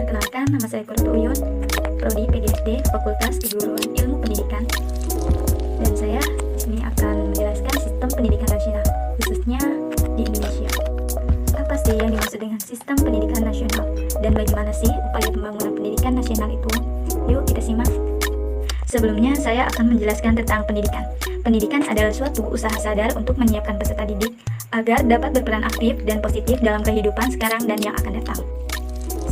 Perkenalkan, nama saya Kurniatul Uyun, Prodi PGSD, Fakultas Keguruan Ilmu Pendidikan. Dan saya ini akan menjelaskan sistem pendidikan nasional, khususnya di Indonesia. Apa sih yang dimaksud dengan sistem pendidikan nasional? Dan bagaimana sih upaya pembangunan pendidikan nasional itu? Yuk kita simak. Sebelumnya, saya akan menjelaskan tentang pendidikan. Pendidikan adalah suatu usaha sadar untuk menyiapkan peserta didik agar dapat berperan aktif dan positif dalam kehidupan sekarang dan yang akan datang.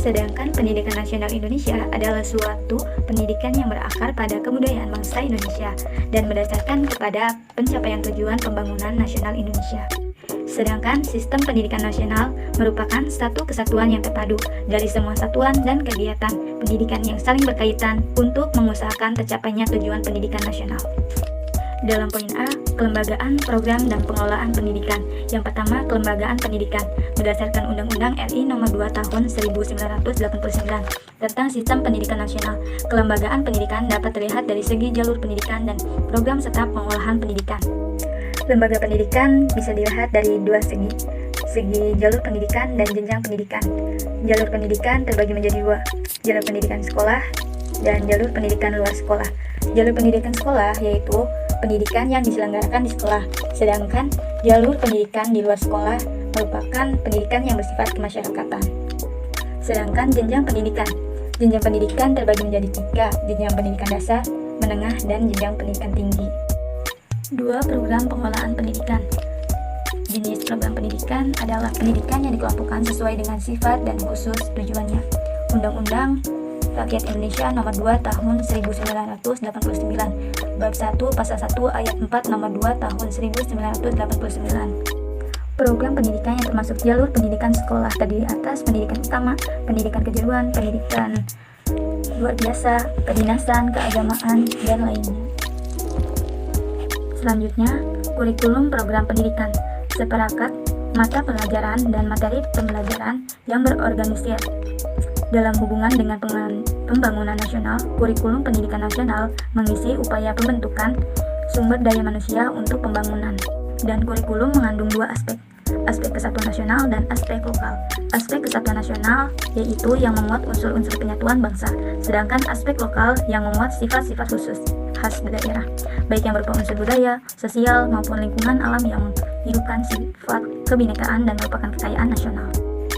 Sedangkan pendidikan nasional Indonesia adalah suatu pendidikan yang berakar pada kebudayaan bangsa Indonesia dan berdasarkan kepada pencapaian tujuan pembangunan nasional Indonesia. Sedangkan sistem pendidikan nasional merupakan satu kesatuan yang terpadu dari semua satuan dan kegiatan pendidikan yang saling berkaitan untuk mengusahakan tercapainya tujuan pendidikan nasional. Dalam poin A, kelembagaan, program, dan pengelolaan pendidikan. Yang pertama, kelembagaan pendidikan berdasarkan Undang-Undang RI Nomor 2 Tahun 1989 tentang Sistem Pendidikan Nasional. Kelembagaan pendidikan dapat terlihat dari segi jalur pendidikan dan program serta pengolahan pendidikan. Lembaga pendidikan bisa dilihat dari dua segi jalur pendidikan dan jenjang pendidikan. Jalur pendidikan terbagi menjadi dua, jalur pendidikan sekolah dan jalur pendidikan luar sekolah. Jalur pendidikan sekolah yaitu pendidikan yang diselenggarakan di sekolah, sedangkan jalur pendidikan di luar sekolah merupakan pendidikan yang bersifat kemasyarakatan. Sedangkan jenjang pendidikan terbagi menjadi tiga, jenjang pendidikan dasar, menengah, dan jenjang pendidikan tinggi. 2. Program pengelolaan pendidikan. Jenis program pendidikan adalah pendidikan yang dikelompokkan sesuai dengan sifat dan khusus tujuannya. Undang-Undang Rakyat Indonesia Nomor 2 Tahun 1989, Bab 1 Pasal 1 Ayat 4 Nomor 2 Tahun 1989. Program pendidikan yang termasuk jalur pendidikan sekolah terdiri atas pendidikan utama, pendidikan kejuruan, pendidikan luar biasa, kedinasan, keagamaan, dan lainnya. Selanjutnya, kurikulum program pendidikan, seperangkat mata pelajaran dan materi pembelajaran yang berorganisir. Dalam hubungan dengan pembangunan nasional, kurikulum pendidikan nasional mengisi upaya pembentukan sumber daya manusia untuk pembangunan. Dan kurikulum mengandung dua aspek kesatuan nasional dan aspek lokal. Aspek kesatuan nasional yaitu yang memuat unsur-unsur penyatuan bangsa, sedangkan aspek lokal yang memuat sifat-sifat khusus khas daerah, baik yang berupa unsur budaya, sosial, maupun lingkungan alam yang menghidupkan sifat kebinekaan dan merupakan kekayaan nasional.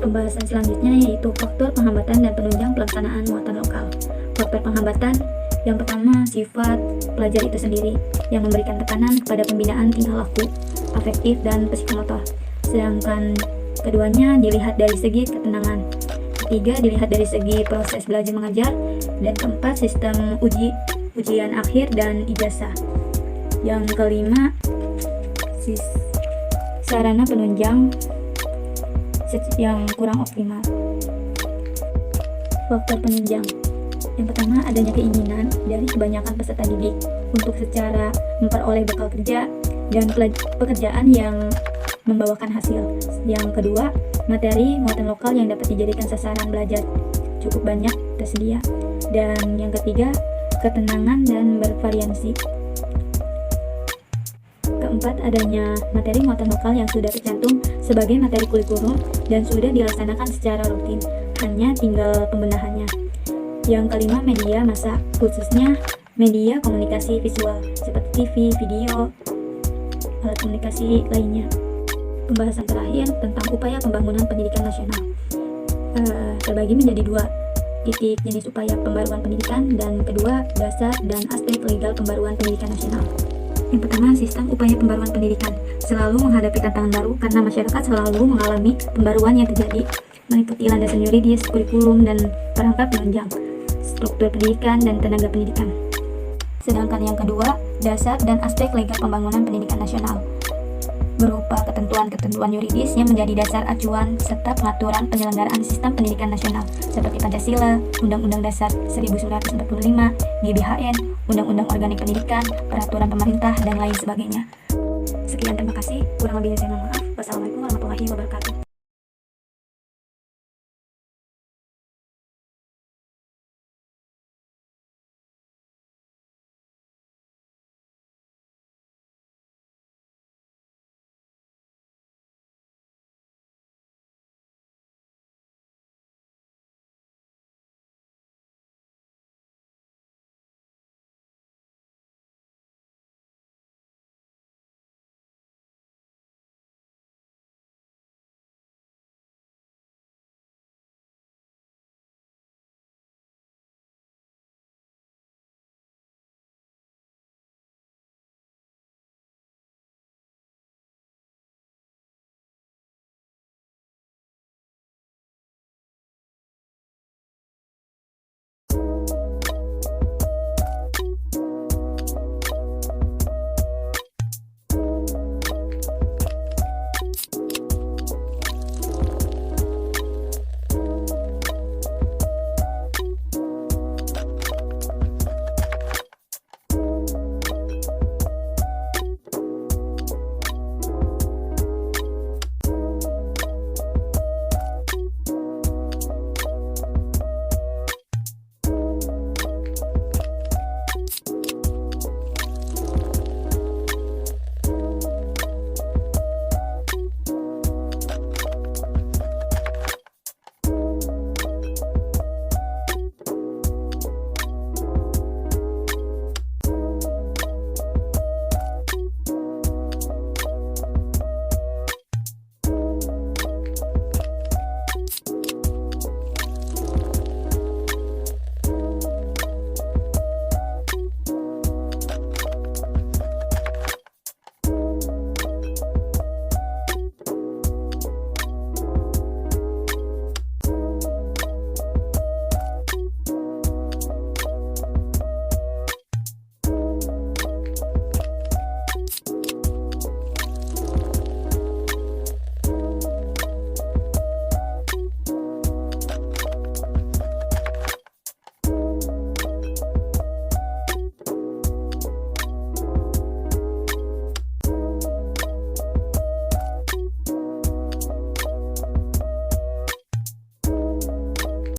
Pembahasan selanjutnya yaitu faktor penghambatan dan penunjang pelaksanaan muatan lokal. Faktor penghambatan yang pertama, sifat pelajar itu sendiri yang memberikan tekanan kepada pembinaan tingkah laku, afektif, dan psikomotor. Sedangkan keduanya dilihat dari segi ketenangan. Ketiga, dilihat dari segi proses belajar mengajar. Dan keempat, sistem ujian akhir dan ijazah. Yang kelima, sarana penunjang yang kurang optimal. Faktor penunjang yang pertama, adanya keinginan dari kebanyakan peserta didik untuk secara memperoleh bekal kerja dan pekerjaan yang membawakan hasil. Yang kedua, materi muatan lokal yang dapat dijadikan sasaran belajar cukup banyak tersedia. Dan yang ketiga, ketenangan dan bervariasi. Keempat, adanya materi muatan lokal yang sudah tercantum sebagai materi kurikulum dan sudah dilaksanakan secara rutin, hanya tinggal pembenahannya. Yang kelima, media massa, khususnya media komunikasi visual seperti TV, video, alat komunikasi lainnya. Pembahasan terakhir tentang upaya pembangunan pendidikan nasional terbagi menjadi dua titik jenis upaya pembaruan pendidikan, dan kedua, dasar dan aspek legal pembaruan pendidikan nasional. Yang pertama, sistem upaya pembaruan pendidikan selalu menghadapi tantangan baru karena masyarakat selalu mengalami pembaruan yang terjadi, meliputi landasan yuridis, kurikulum, dan perangkat penunjang, struktur pendidikan, dan tenaga pendidikan. Sedangkan yang kedua, dasar dan aspek legal pembangunan pendidikan nasional, berupa ketentuan-ketentuan yuridis yang menjadi dasar acuan serta pengaturan penyelenggaraan sistem pendidikan nasional seperti Pancasila, Undang-Undang Dasar 1945, GBHN, Undang-Undang Organik Pendidikan, peraturan pemerintah, dan lain sebagainya. Sekian, terima kasih. Kurang lebihnya saya mohon maaf.